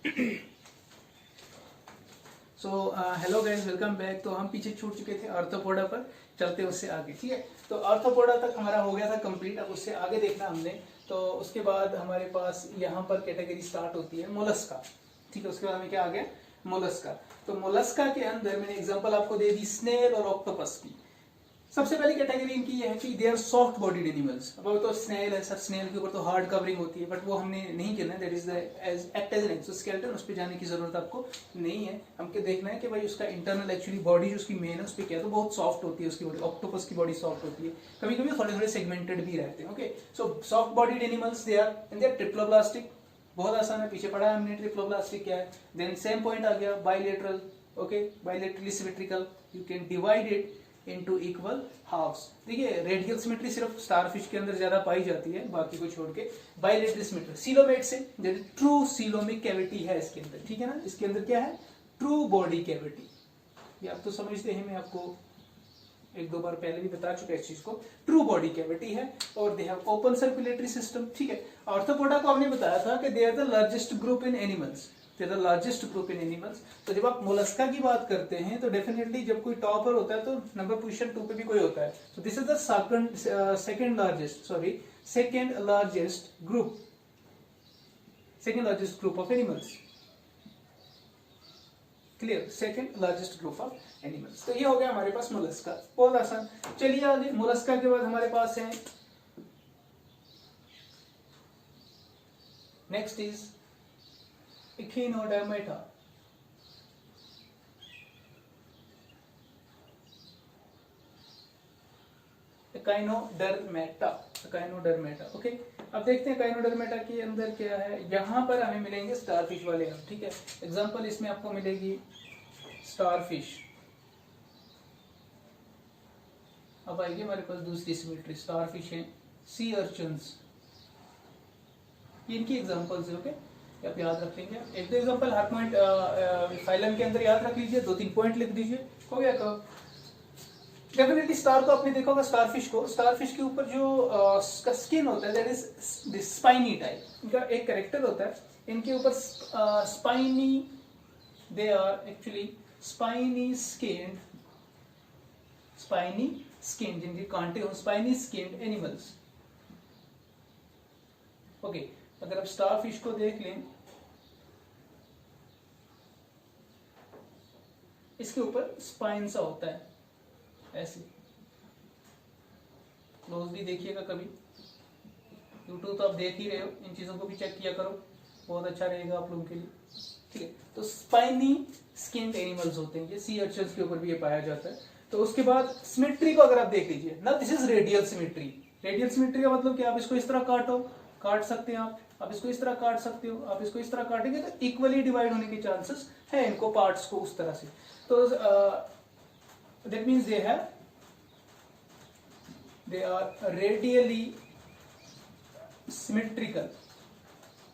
So hello guys, welcome back. तो हम पीछे छूट चुके थे आर्थ्रोपोडा पर, चलते उससे आगे। ठीक है, तो आर्थ्रोपोडा तक हमारा हो गया था कंप्लीट। अब उससे आगे देखना हमने, तो उसके बाद हमारे पास यहाँ पर कैटेगरी स्टार्ट होती है मोलस्का। ठीक है, उसके बाद हमें क्या आ गया, मोलस्का। तो मोलस्का के अंदर मैंने एग्जांपल आपको दे दी स्नेल और ऑक्टोपस की। सबसे पहली कैटेगरी इनकी ये है कि they are soft bodied animals. अब वो तो स्नेल है सर, स्नेल के ऊपर तो हार्ड कवरिंग होती है, बट वो हमने नहीं करना है। That is the act as an exoskeleton, उस पर जाने की जरूरत आपको नहीं है। हमको देखना है कि भाई उसका इंटरनल एक्चुअली बॉडी जो उसकी मेन है उस पर क्या है, तो बहुत सॉफ्ट होती है उसकी बॉडी। ऑक्टोपस की बॉडी सॉफ्ट होती है, कभी कभी थोड़े थोड़े सेगमेंटेड भी रहते हैं। Okay, so soft bodied animals they are and they are triploblastic. बहुत आसान है, पीछे पढ़ा है हमने ट्रिप्लोब्लास्टिक क्या है। देन सेम पॉइंट आ गया bilateral. Okay, bilaterally symmetrical, you can divide it into equal halves. देखिए, रेडियल सिमेट्री सिर्फ स्टारफिश के अंदर ज्यादा पाई जाती है, बाकी को छोड़ के। बाइलेटरल सिमेट्री सीलोमेट से, ट्रू सीलोमिक कैविटी है इसके अंदर। ठीक है ना, इसके अंदर क्या है, ट्रू बॉडी कैविटी। ये आप तो समझते हैं, मैं आपको एक दो बार पहले भी बता चुका इस चीज को। ट्रू बॉडी कैविटी है और they have open circulatory system. ठीक है, आर्थ्रोपोडा को हमने बताया था कि they are the largest group in animals. They are the largest group in animals. तो जब आप मोलस्का की बात करते हैं तो डेफिनेटली जब कोई टॉपर होता है तो नंबर पोजीशन 2 पे भी कोई होता है। तो this is the second largest group of animals. Clear, second largest group of animals. तो ये हो गया हमारे पास मोलस्का, बहुत आसान। चलिए आगे, मोलस्का के बाद हमारे पास है नेक्स्ट इज इचिनोडर्मेटा। एकाइनोडर्मेटा। ओके, अब देखते हैं एकाइनोडर्मेटा के अंदर क्या है। यहां पर हमें मिलेंगे स्टारफिश वाले हम। ठीक है, एग्जांपल इसमें आपको मिलेगी स्टारफिश। अब आएगी हमारे पास दूसरी सिमेट्री, स्टारफिश है, सी अर्चन्स, इनकी एग्जांपल्स है। ओके, आप याद रख लेंगे। एक दो एग्जांपल हर पॉइंट फाइलम के अंदर याद रख लीजिए, 2-3 पॉइंट लिख दीजिए, हो गया कब। डेफिनेटली स्टार को आपने देखा होगा, स्टारफिश को, स्टारफिश के ऊपर जो स्किन होता है दैट इज स्पाइनी टाइप। इनका एक कैरेक्टर होता है, इनके ऊपर spiny, they are actually spiny skinned, जिनके कांटे हो, स्पाइनी स्किन्ड एनिमल्स। ओके, अगर आप स्टारफिश को देख लें, इसके ऊपर स्पाइन सा होता है ऐसे। क्लोजली देखिएगा कभी, यूट्यूब तो आप देख ही रहे हो, इन चीजों को भी चेक किया करो, बहुत अच्छा रहेगा आप लोगों के लिए। ठीक है, तो स्पाइनी स्किन्ड एनिमल्स होते हैं ये, सी अर्चन्स के ऊपर भी ये पाया जाता है। तो उसके बाद सिमेट्री को अगर आप देख लीजिए ना, this is radial symmetry. Radial symmetry का मतलब कि आप इसको इस तरह काट सकते हैं, आप इसको इस तरह काट सकते हो, आप इसको इस तरह काटेंगे तो इक्वली डिवाइड होने के चांसेस है इनको, पार्ट्स को उस तरह से। तो that means they are radially symmetrical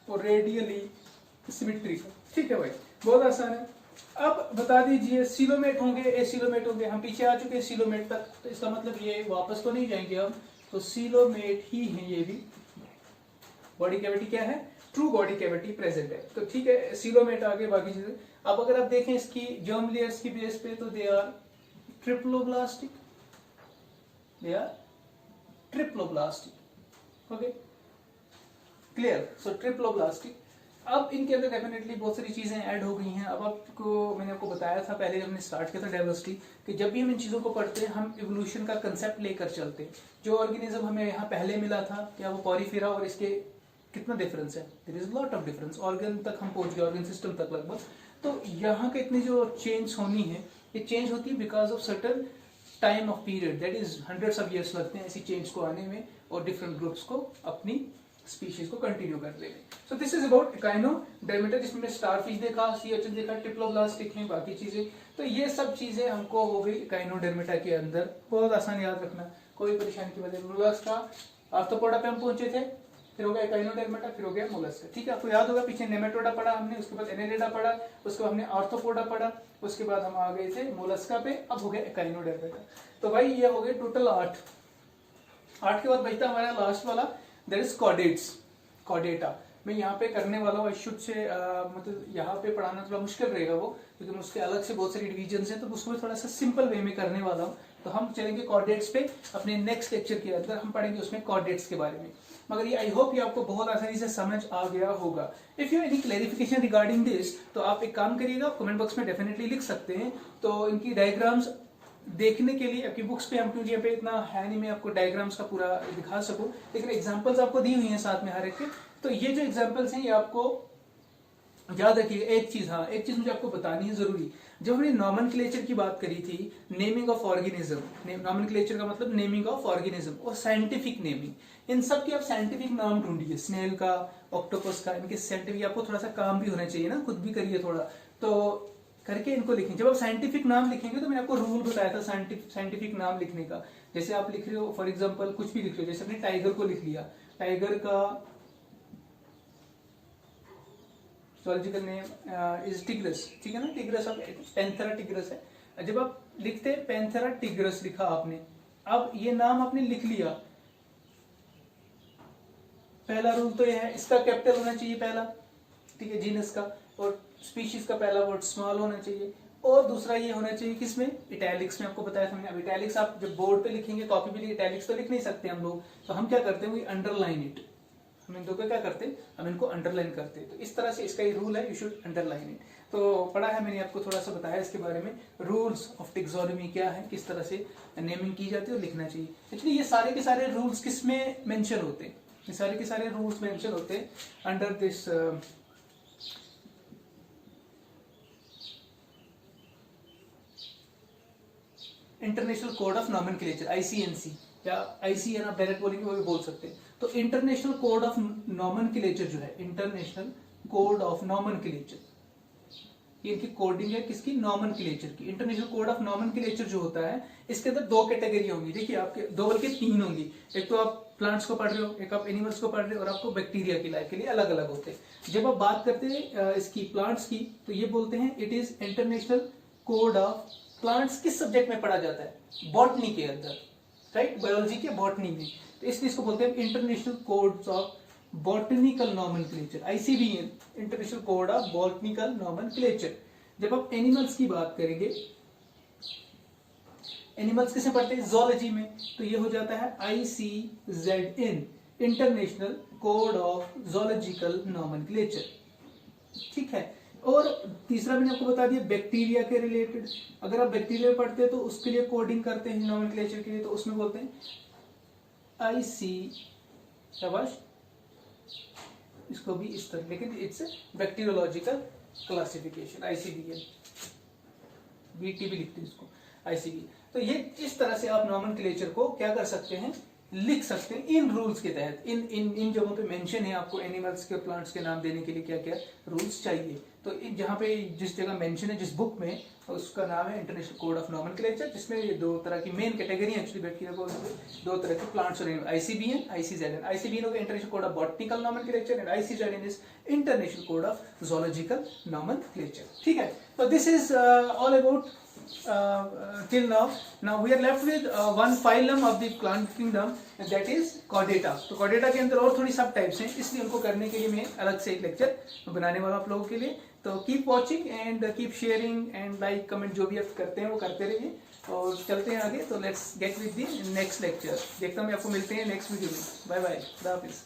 और रेडियली सिमेट्रिकल। ठीक है भाई, बहुत आसान है। अब बता दीजिए, सीलोमेट होंगे, एसीलोमेट होंगे। हम पीछे आ चुके हैं सीलोमेट तक, तो इसका मतलब ये वापस तो नहीं जाएंगे हम, तो सीलोमेट ही है ये भी। बॉडी कैविटी क्या है, ट्रू बॉडी कैविटी प्रेजेंट है। तो ठीक है, सीलोमेट आगे, बाकी चीजें। अब अगर आप देखें इसकी जर्म लेयर्स की बेस पे, तो they are triploblastic, they are triploblastic. Okay, clear, so triploblastic. अब इनके अंदर डेफिनेटली बहुत सारी चीजें ऐड हो गई हैं। अब मैंने आपको बताया था पहले जब हमने स्टार्ट किया था डाइवर्सिटी, कि जब भी हम इन चीजों को पढ़ते हैं हम इवोल्यूशन का कंसेप्ट लेकर चलते हैं। जो ऑर्गेनिज्म हमें यहाँ पहले मिला था, क्या वो पॉरीफेरा, और इसके कितना डिफरेंस है, there is lot of difference. Organ तक हम पहुंच गए, ऑर्गन सिस्टम तक लगभग। तो यहाँ के इतनी जो चेंज होनी है, ये चेंज होती है because of certain time of period, that is hundreds of years लगते हैं ऐसी चेंज को आने में, और डिफरेंट ग्रुप्स को अपनी स्पीशीज को कंटिन्यू करने में। So this is about echinodermata, जिसमें स्टारफिश देखा, सी अर्चिन देखा, ट्रिप्लोब्लास्टिक है, बाकी चीजें। तो ये सब चीजें हमको हो गई एकाइनोडर्मेटा के अंदर, बहुत आसान याद रखना, कोई परेशानी की वजह। मोलस्का, आर्थ्रोपोडा पे हम पहुंचे थे, फिर हो गया एकाइनोडर्मेटा, फिर हो गया मोलस्का। ठीक है, आपको याद होगा पीछे नेमेटोडा पढ़ा हमने, उसके बाद एनेलिडा पढ़ा, उसके बाद हमने आर्थ्रोपोडा पढ़ा, उसके बाद हम आ गए थे मोलस्का पे, अब हो गया एकाइनोडर्मेटा। तो भाई ये हो गए टोटल 8 के बाद बचता हमारा लास्ट वाला, दैट इज कॉर्डेट्स, कॉर्डेटा। मैं यहाँ पे करने वाला हूँ शुद्ध से मतलब यहाँ पे पढ़ाना थोड़ा मुश्किल रहेगा वो, क्योंकि उसके अलग से बहुत सारी डिवीजन हैं, तो उसको थोड़ा सा सिंपल वे में करने वाला हूँ। तो हम चलेंगे कोऑर्डिनेट्स पे, अपने नेक्स्ट लेक्चर के अंदर हम पढ़ेंगे उसमें कोऑर्डिनेट्स के बारे में। मगर ये आई होप ये आपको बहुत आसानी से समझ आ गया होगा। If you any clarification regarding this, तो आप एक काम करिएगा, कमेंट बॉक्स में डेफिनेटली लिख सकते हैं। तो इनकी डायग्राम्स देखने के लिए आपकी बुक्स पे हम, क्योंकि यहाँ पे इतना है नहीं मैं आपको डायग्राम्स का पूरा दिखा सकूं, लेकिन एग्जांपल्स आपको दी हुई हैं साथ में हर एक के। तो ये जो एग्जांपल्स हैं ये आपको याद रखिए। एक चीज मुझे आपको बतानी है जरूरी। जब हमने नॉमेनक्लेचर की बात करी थी, नेमिंग ऑफ ऑर्गेनिज्म, नॉमेनक्लेचर का मतलब नेमिंग ऑफ ऑर्गेनिज्म और साइंटिफिक नेमिंग, इन सब के आप साइंटिफिक नाम ढूंढिए। स्नेल का, ऑक्टोपस का, इनके साइंटिफिक, आपको थोड़ा सा काम भी होना चाहिए ना, खुद भी करिए थोड़ा, तो करके इनको लिखें। जब आप साइंटिफिक नाम लिखेंगे तो मैंने आपको रूल बताया था साइंटिफिक नाम लिखने का। जैसे आप लिख रहे हो फॉर एग्जांपल कुछ भी लिख रहे हो, जैसे आपने टाइगर को लिख लिया, टाइगर का zoological नेम इज टिग्रस, ठीक है ना, टिग्रस ऑफ पैंथेरा टिग्रस है। जब आप लिखते हैं पैंथेरा टिग्रस लिखा आपने, अब ये नाम आपने लिख लिया, पहला रूल तो यह है इसका कैपिटल होना चाहिए पहला, ठीक है, जीनस का, और स्पीशीज का पहला वर्ड स्मॉल होना चाहिए, और दूसरा ये होना चाहिए किसमें, इटैलिक्स में। आपको बताया था मैंने। अब इटैलिक्स आप जब बोर्ड पे लिखेंगे, कॉपी पे इटैलिक्स तो लिख नहीं सकते हम लोग, तो हम क्या करते हैं, अंडरलाइन इट, हम इन दो को क्या करते हैं, हम इनको अंडरलाइन करते हैं। तो इस तरह से इसका ये रूल है, यू शुड अंडरलाइन इट। तो पढ़ा है मैंने, आपको थोड़ा सा बताया इसके बारे में, रूल्स ऑफ टेक्सोनॉमी क्या है, किस तरह से नेमिंग की जाती है और लिखना चाहिए। एक्चुअली ये सारे के सारे रूल्स किस में मेंशन होते हैं, ये सारे के सारे रूल्स मेंशन होते हैं under this international code of nomenclature, ICNC, या ICN आप डायरेक्ट बोलेंगे वो भी बोल सकते हैं। तो इंटरनेशनल कोड ऑफ नॉमेनक्लेचर जो है, इंटरनेशनल कोड ऑफ नॉमेनक्लेचर, ये इनकी कोडिंग है किसकी, नॉमेनक्लेचर की। इंटरनेशनल कोड ऑफ नॉमेनक्लेचर जो होता है, इसके अंदर दो कैटेगरी होंगी। देखिए आपके दो बल्कि तीन होंगी, एक तो आप प्लांट्स को पढ़ रहे हो, एक आप एनिमल्स को पढ़ रहे हो, और आपको बैक्टीरिया की लाइफ के लिए अलग अलग होते हैं। जब आप बात करते हैं इसकी प्लांट्स की, तो ये बोलते हैं it is international code of plants. किस सब्जेक्ट में पढ़ा जाता है, बॉटनी के अंदर, राइट, बायोलॉजी के बॉटनी में। तो इसलिए इसको बोलते हैं international codes of botanical nomenclature, ICBN, international code of botanical nomenclature. जब आप एनिमल्स की बात करेंगे, एनिमल्स किसे पढ़ते हैं, ज़ूलॉजी में, तो ये हो जाता है ICZN, international code of zoological nomenclature, ठीक है। और तीसरा मैंने आपको बता दिया बैक्टीरिया के रिलेटेड। अगर आप बैक्टीरिया पढ़ते हैं तो उसके लिए कोडिंग करते हैं नॉमेनक्लेचर के लिए, तो उसमें बोलते हैं IC, शाबाश, इसको भी इस तरह, लेकिन it's bacteriological classification, ICBN, BT भी लिखते हैं इसको, ICBN। तो ये इस तरह से आप नॉमेनक्लेचर को क्या कर सकते हैं, लिख सकते हैं इन रूल्स के तहत। इन जगहों पे मेंशन है आपको एनिमल्स के, प्लांट्स के नाम देने के लिए क्या क्या रूल्स चाहिए। तो जहाँ पे जिस जगह मेंशन है, जिस बुक में, उसका नाम है इंटरनेशनल कोड ऑफ नॉमेनक्लेचर, जिसमें ये दो तरह की मेन कैटेगरी एक्चुअली बैक्टीरिया को, दो तरह के प्लांट्स और ICBN, ICZN। ICBN हो गया international code of botanical nomenclature, and ICZN is international code of zoological nomenclature, ठीक है। तो this is all about till now we are left with one phylum of the plant kingdom, that is chordata। तो chordata के अंदर और थोड़ी सब types हैं, इसलिए उनको करने के लिए मैं अलग से एक लेक्चर बनाने वाला आप लोगों के लिए। तो keep watching and keep sharing and like comment, जो भी आप करते हैं वो करते रहिए, और चलते हैं आगे। तो let's get with the next lecture. देखता हूँ मैं आपको मिलते हैं नेक्स्ट वीडियो में। बाय बाय, खुदा हाफिज़।